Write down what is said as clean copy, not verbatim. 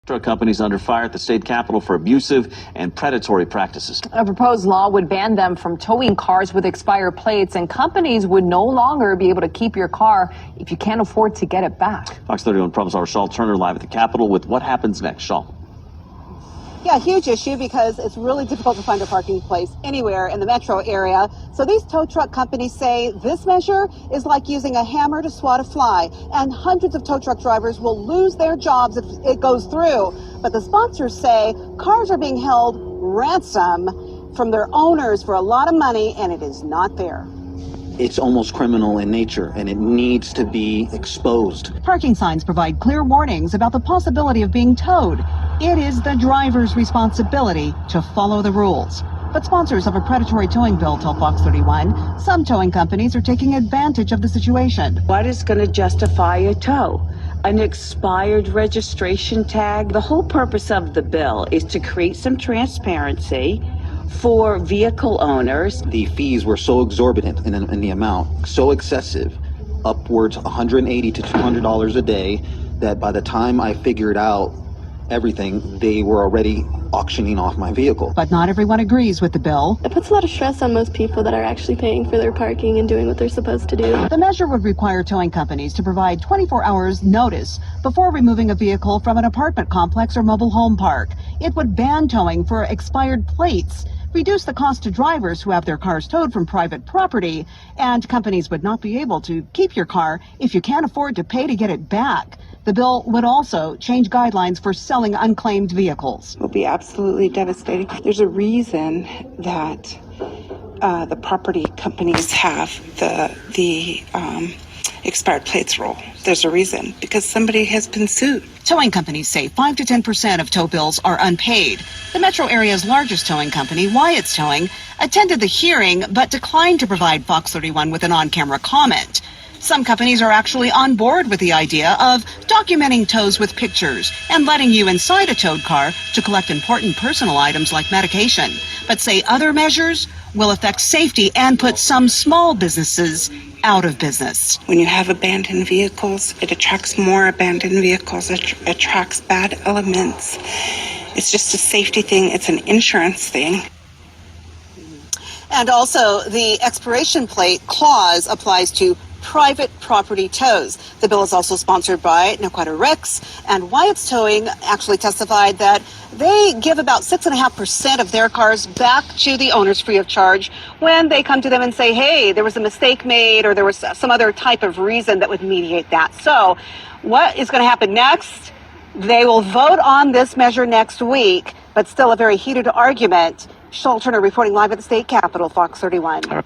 Truck companies under fire at the state capitol for abusive and predatory practices. A proposed law would ban them from towing cars with expired plates, and companies would no longer be able to keep your car if you can't afford to get it back. Fox 31 Problems Hour Shawl Turner live at the Capitol with what happens next. Shawl. Yeah, huge issue because it's really difficult to find a parking place anywhere in the metro area. So these tow truck companies say this measure is like using a hammer to swat a fly, and hundreds of tow truck drivers will lose their jobs if it goes through. But the sponsors say cars are being held ransom from their owners for a lot of money, and it is not fair. It's almost criminal in nature, and it needs to be exposed. Parking signs provide clear warnings about the possibility of being towed. It is the driver's responsibility to follow the rules. But sponsors of a predatory towing bill tell Fox 31 some towing companies are taking advantage of the situation. What is going to justify a tow? An expired registration tag? The whole purpose of the bill is to create some transparency for vehicle owners. The fees were so exorbitant in the amount, so excessive, upwards $180 to $200 a day, that by the time I figured out everything, they were already auctioning off my vehicle. But not everyone agrees with the bill. It puts a lot of stress on most people that are actually paying for their parking and doing what they're supposed to do. The measure would require towing companies to provide 24 hours notice before removing a vehicle from an apartment complex or mobile home park. It would ban towing for expired plates, reduce the cost to drivers who have their cars towed from private property, and companies would not be able to keep your car if you can't afford to pay to get it back. The bill would also change guidelines for selling unclaimed vehicles. It will be absolutely devastating. There's a reason that the property companies have the expired plates rule. There's a reason, because somebody has been sued. Towing companies say 5 to 10% of tow bills are unpaid. The metro area's largest towing company, Wyatt's Towing, attended the hearing but declined to provide Fox 31 with an on-camera comment. Some companies are actually on board with the idea of documenting tows with pictures and letting you inside a towed car to collect important personal items like medication, but say other measures will affect safety and put some small businesses out of business. When you have abandoned vehicles, it attracts more abandoned vehicles. It attracts bad elements. It's just a safety thing. It's an insurance thing. And also, the expiration plate clause applies to private property tows. The bill is also sponsored by Naquetta Ricks, and Wyatt's Towing actually testified that they give about 6.5% of their cars back to the owners free of charge when they come to them and say, hey, there was a mistake made or there was some other type of reason that would mediate that. So what is going to happen next? They will vote on this measure next week, but still a very heated argument. Shawl Turner reporting live at the state capitol, Fox 31.